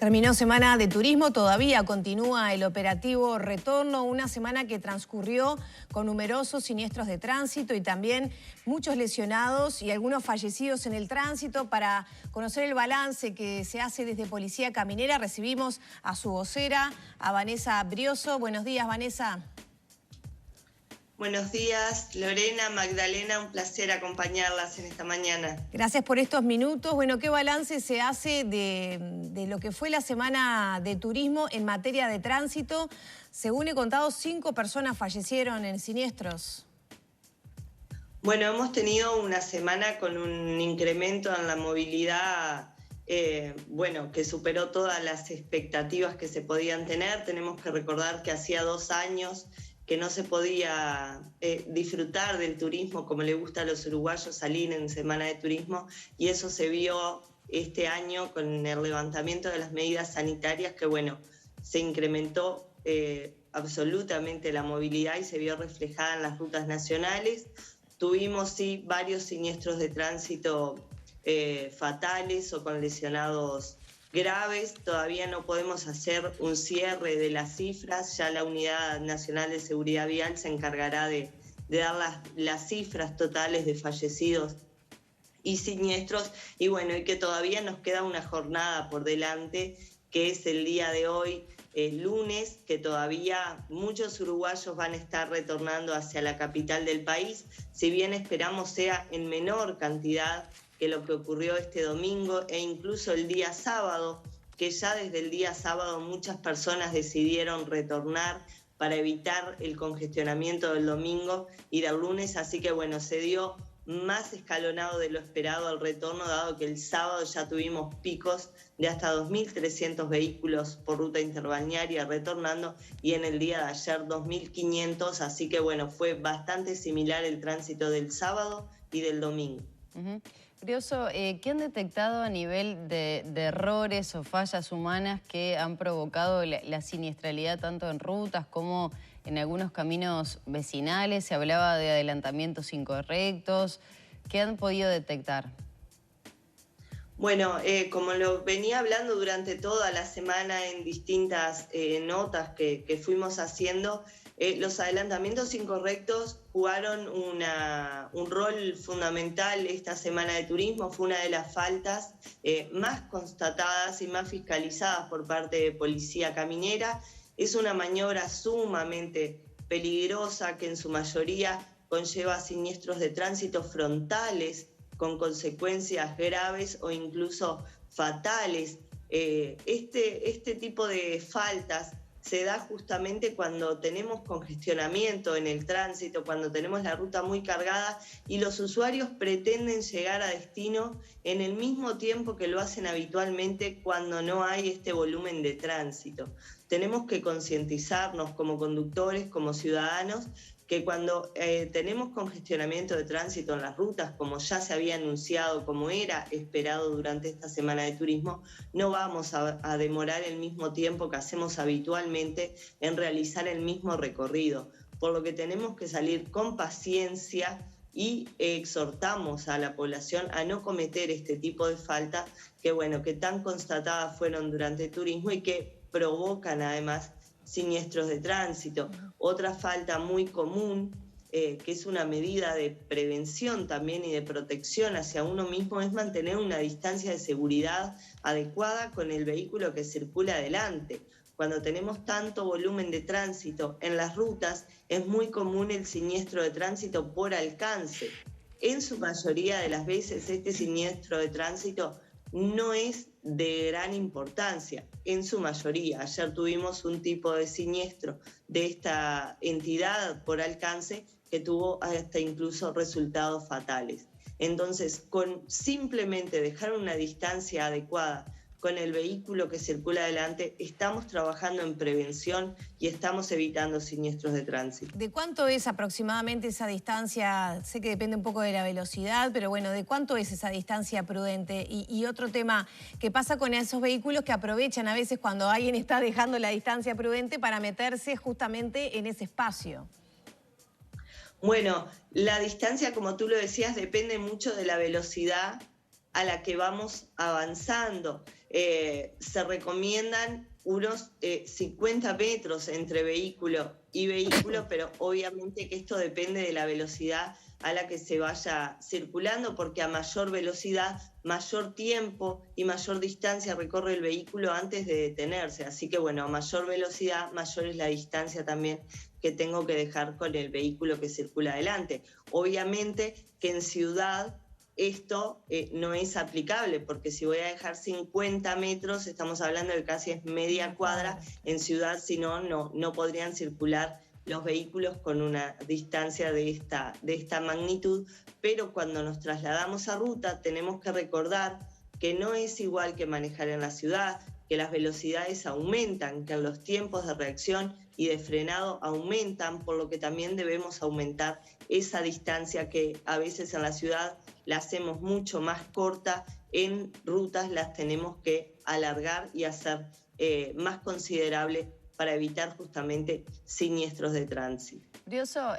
Terminó semana de turismo, todavía continúa el operativo Retorno, una semana que transcurrió con numerosos siniestros de tránsito y también muchos lesionados y algunos fallecidos en el tránsito. Para conocer el balance que se hace desde Policía Caminera, recibimos a su vocera, a Vanessa Brioso. Buenos días, Vanessa. Buenos días, Lorena, Magdalena, un placer acompañarlas en esta mañana. Gracias por estos minutos. Bueno, ¿qué balance se hace de lo que fue la semana de turismo en materia de tránsito? Según he contado, 5 personas fallecieron en siniestros. Bueno, hemos tenido una semana con un incremento en la movilidad, que superó todas las expectativas que se podían tener. Tenemos que recordar que hacía 2 años que no se podía disfrutar del turismo como le gusta a los uruguayos, salir en semana de turismo, y eso se vio este año con el levantamiento de las medidas sanitarias, que bueno, se incrementó absolutamente la movilidad y se vio reflejada en las rutas nacionales. Tuvimos sí varios siniestros de tránsito fatales o con lesionados graves. Todavía no podemos hacer un cierre de las cifras, ya la Unidad Nacional de Seguridad Vial se encargará de dar las cifras totales de fallecidos y siniestros, y bueno, y que todavía nos queda una jornada por delante, que es el día de hoy, lunes, que todavía muchos uruguayos van a estar retornando hacia la capital del país, si bien esperamos sea en menor cantidad que lo que ocurrió este domingo e incluso el día sábado, que ya desde el día sábado muchas personas decidieron retornar para evitar el congestionamiento del domingo y del lunes, así que bueno, se dio más escalonado de lo esperado al retorno, dado que el sábado ya tuvimos picos de hasta 2.300 vehículos por ruta interbalnearia retornando, y en el día de ayer 2.500, así que bueno, fue bastante similar el tránsito del sábado y del domingo. Brioso, ¿qué han detectado a nivel de errores o fallas humanas que han provocado la siniestralidad tanto en rutas como en algunos caminos vecinales? Se hablaba de adelantamientos incorrectos. ¿Qué han podido detectar? Bueno, como lo venía hablando durante toda la semana en distintas notas que fuimos haciendo, los adelantamientos incorrectos jugaron un rol fundamental esta semana de turismo. Fue una de las faltas más constatadas y más fiscalizadas por parte de Policía Caminera. Es una maniobra sumamente peligrosa que en su mayoría conlleva siniestros de tránsito frontales con consecuencias graves o incluso fatales. Este tipo de faltas se da justamente cuando tenemos congestionamiento en el tránsito, cuando tenemos la ruta muy cargada y los usuarios pretenden llegar a destino en el mismo tiempo que lo hacen habitualmente cuando no hay este volumen de tránsito. Tenemos que concientizarnos como conductores, como ciudadanos, que cuando tenemos congestionamiento de tránsito en las rutas, como ya se había anunciado, como era esperado durante esta semana de turismo, no vamos a demorar el mismo tiempo que hacemos habitualmente en realizar el mismo recorrido, por lo que tenemos que salir con paciencia y exhortamos a la población a no cometer este tipo de faltas que tan constatadas fueron durante el turismo y que provocan además siniestros de tránsito. Otra falta muy común, que es una medida de prevención también y de protección hacia uno mismo, es mantener una distancia de seguridad adecuada con el vehículo que circula adelante. Cuando tenemos tanto volumen de tránsito en las rutas, es muy común el siniestro de tránsito por alcance. En su mayoría de las veces este siniestro de tránsito no es de gran importancia, en su mayoría. Ayer tuvimos un tipo de siniestro de esta entidad por alcance que tuvo hasta incluso resultados fatales. Entonces, con simplemente dejar una distancia adecuada con el vehículo que circula adelante, estamos trabajando en prevención y estamos evitando siniestros de tránsito. ¿De cuánto es aproximadamente esa distancia? Sé que depende un poco de la velocidad, pero bueno, ¿de cuánto es esa distancia prudente? Y otro tema, ¿qué pasa con esos vehículos que aprovechan a veces cuando alguien está dejando la distancia prudente para meterse justamente en ese espacio? Bueno, la distancia, como tú lo decías, depende mucho de la velocidad a la que vamos avanzando. Se recomiendan unos 50 metros entre vehículo y vehículo, pero obviamente que esto depende de la velocidad a la que se vaya circulando, porque a mayor velocidad, mayor tiempo y mayor distancia recorre el vehículo antes de detenerse. Así que bueno, a mayor velocidad, mayor es la distancia también que tengo que dejar con el vehículo que circula adelante. Obviamente que en ciudad esto no es aplicable, porque si voy a dejar 50 metros, estamos hablando de casi es media cuadra, en ciudad si no, no podrían circular los vehículos con una distancia de esta magnitud, pero cuando nos trasladamos a ruta tenemos que recordar que no es igual que manejar en la ciudad, que las velocidades aumentan, que los tiempos de reacción y de frenado aumentan, por lo que también debemos aumentar esa distancia que a veces en la ciudad la hacemos mucho más corta, en rutas las tenemos que alargar y hacer más considerable para evitar justamente siniestros de tránsito. Brioso,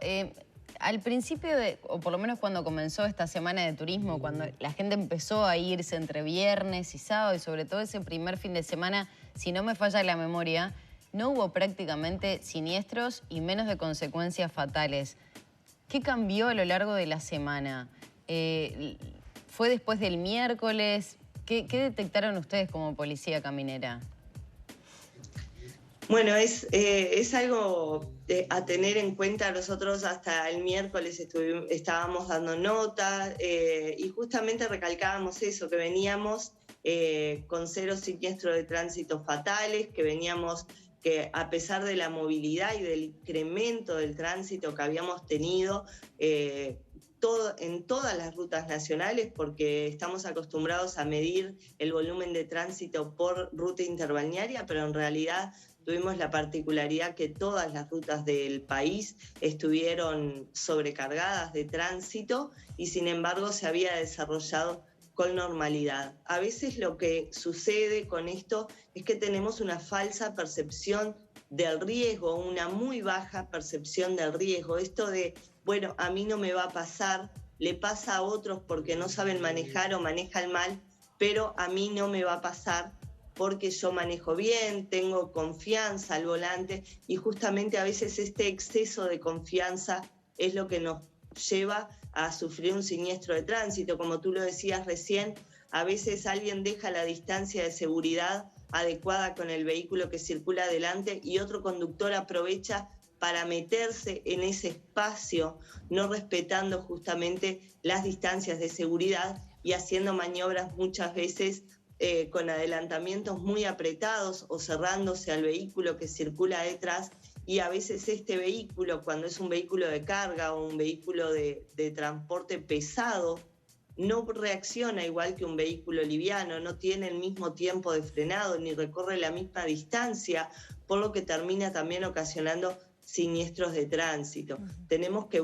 al principio, o por lo menos cuando comenzó esta semana de turismo, cuando la gente empezó a irse entre viernes y sábado, y sobre todo ese primer fin de semana, si no me falla la memoria, no hubo prácticamente siniestros y menos de consecuencias fatales. ¿Qué cambió a lo largo de la semana? ¿Fue después del miércoles? ¿Qué detectaron ustedes como policía caminera? Bueno, es algo a tener en cuenta. Nosotros hasta el miércoles estábamos dando nota y justamente recalcábamos eso, que veníamos con 0 siniestros de tránsito fatales, que veníamos que a pesar de la movilidad y del incremento del tránsito que habíamos tenido en todas las rutas nacionales, porque estamos acostumbrados a medir el volumen de tránsito por ruta interbalnearia, pero en realidad tuvimos la particularidad que todas las rutas del país estuvieron sobrecargadas de tránsito y sin embargo se había desarrollado con normalidad. A veces lo que sucede con esto es que tenemos una falsa percepción del riesgo, una muy baja percepción del riesgo. Esto de, bueno, a mí no me va a pasar, le pasa a otros porque no saben manejar o manejan mal, pero a mí no me va a pasar porque yo manejo bien, tengo confianza al volante, y justamente a veces este exceso de confianza es lo que nos lleva a sufrir un siniestro de tránsito. Como tú lo decías recién, a veces alguien deja la distancia de seguridad adecuada con el vehículo que circula adelante y otro conductor aprovecha para meterse en ese espacio, no respetando justamente las distancias de seguridad y haciendo maniobras muchas veces con adelantamientos muy apretados o cerrándose al vehículo que circula detrás, y a veces este vehículo, cuando es un vehículo de carga o un vehículo de transporte pesado, no reacciona igual que un vehículo liviano, no tiene el mismo tiempo de frenado ni recorre la misma distancia, por lo que termina también ocasionando siniestros de tránsito. Tenemos que,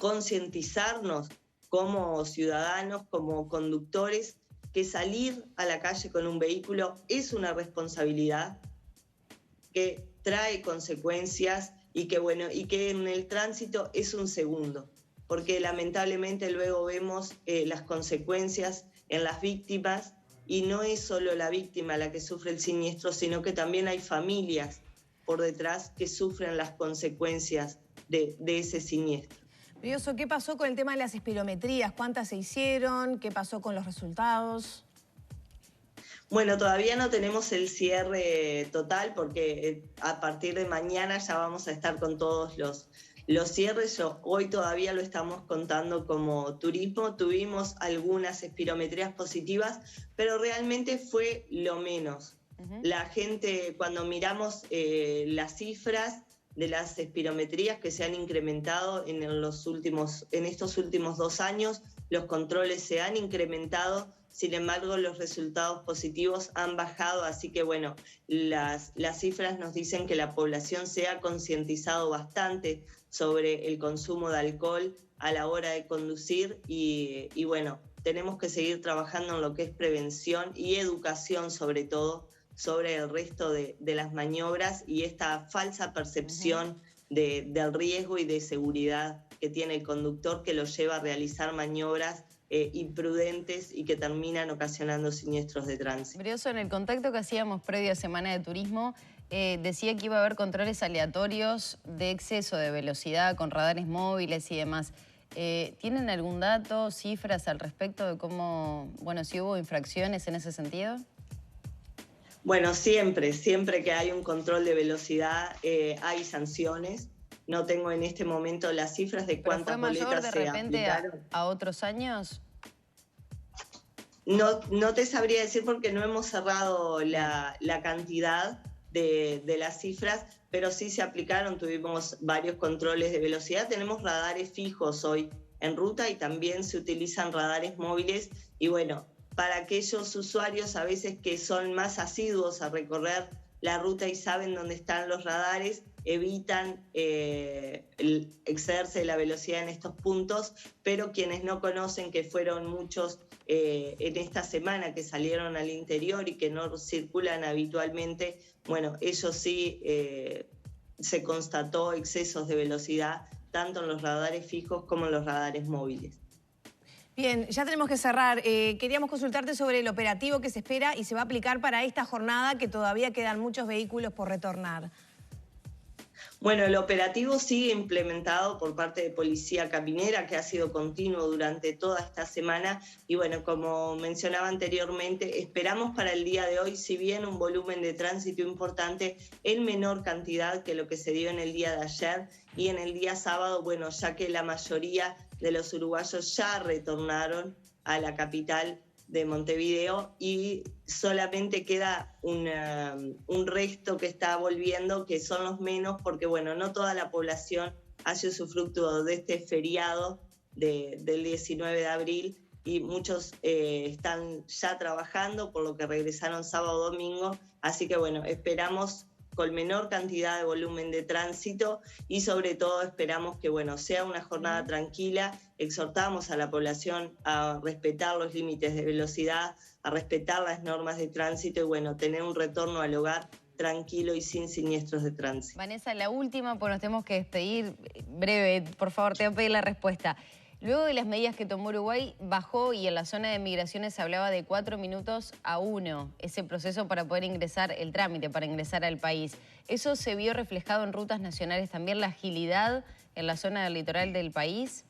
concientizarnos como ciudadanos, como conductores, que salir a la calle con un vehículo es una responsabilidad que trae consecuencias y que en el tránsito es un segundo, porque lamentablemente luego vemos las consecuencias en las víctimas, y no es solo la víctima la que sufre el siniestro, sino que también hay familias por detrás que sufren las consecuencias de ese siniestro. Brioso, ¿qué pasó con el tema de las espirometrías? ¿Cuántas se hicieron? ¿Qué pasó con los resultados? Bueno, todavía no tenemos el cierre total porque a partir de mañana ya vamos a estar con todos los cierres. Hoy todavía lo estamos contando como turismo. Tuvimos algunas espirometrías positivas, pero realmente fue lo menos. La gente, cuando miramos las cifras de las espirometrías que se han incrementado en estos últimos 2 años, los controles se han incrementado, sin embargo los resultados positivos han bajado, así que las cifras nos dicen que la población se ha concientizado bastante sobre el consumo de alcohol a la hora de conducir y tenemos que seguir trabajando en lo que es prevención y educación, sobre todo, sobre el resto de las maniobras y esta falsa percepción del riesgo y de seguridad que tiene el conductor, que lo lleva a realizar maniobras imprudentes y que terminan ocasionando siniestros de tránsito. Brioso, en el contacto que hacíamos previo a Semana de Turismo, decía que iba a haber controles aleatorios de exceso de velocidad con radares móviles y demás. ¿Tienen algún dato, cifras al respecto de cómo, bueno, si hubo infracciones en ese sentido? Bueno, siempre que hay un control de velocidad hay sanciones. No tengo en este momento las cifras de cuántas boletas se aplicaron. ¿Fue mayor de repente a otros años? No te sabría decir porque no hemos cerrado la cantidad de las cifras, pero sí se aplicaron, tuvimos varios controles de velocidad. Tenemos radares fijos hoy en ruta y también se utilizan radares móviles y bueno, para aquellos usuarios a veces que son más asiduos a recorrer la ruta y saben dónde están los radares, evitan excederse de la velocidad en estos puntos, pero quienes no conocen, que fueron muchos en esta semana que salieron al interior y que no circulan habitualmente, bueno, ellos sí se constató excesos de velocidad tanto en los radares fijos como en los radares móviles. Bien, ya tenemos que cerrar. Queríamos consultarte sobre el operativo que se espera y se va a aplicar para esta jornada, que todavía quedan muchos vehículos por retornar. Bueno, el operativo sigue implementado por parte de Policía Caminera, que ha sido continuo durante toda esta semana. Y bueno, como mencionaba anteriormente, esperamos para el día de hoy, si bien un volumen de tránsito importante, en menor cantidad que lo que se dio en el día de ayer y en el día sábado, bueno, ya que la mayoría de los uruguayos ya retornaron a la capital de Montevideo y solamente queda un resto que está volviendo, que son los menos, porque bueno, no toda la población hace usufructo de este feriado del 19 de abril y muchos están ya trabajando, por lo que regresaron sábado o domingo, así que bueno, esperamos con menor cantidad de volumen de tránsito y sobre todo esperamos que bueno, sea una jornada tranquila. Exhortamos a la población a respetar los límites de velocidad, a respetar las normas de tránsito y bueno, tener un retorno al hogar tranquilo y sin siniestros de tránsito. Vanessa, la última, pues nos tenemos que despedir. Breve, por favor, te voy a pedir la respuesta. Luego de las medidas que tomó Uruguay, bajó y en la zona de migraciones se hablaba de 4 minutos a 1, ese proceso para poder ingresar, el trámite para ingresar al país. ¿Eso se vio reflejado en rutas nacionales también, la agilidad en la zona del litoral del país?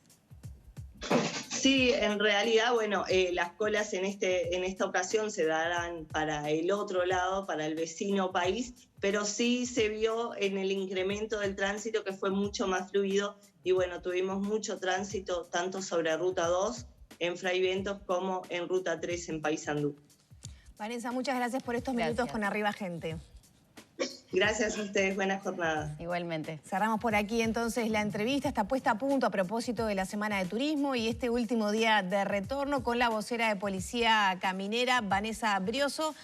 Sí, en realidad, bueno, las colas en esta ocasión se darán para el otro lado, para el vecino país, pero sí se vio en el incremento del tránsito que fue mucho más fluido y bueno, tuvimos mucho tránsito tanto sobre Ruta 2 en Fray Ventos como en Ruta 3 en Paysandú. Vanessa, muchas gracias por estos minutos con Arriba Gente. Gracias a ustedes, buenas jornadas. Igualmente. Cerramos por aquí entonces la entrevista, está puesta a punto a propósito de la Semana de Turismo y este último día de retorno con la vocera de Policía Caminera, Vanessa Brioso.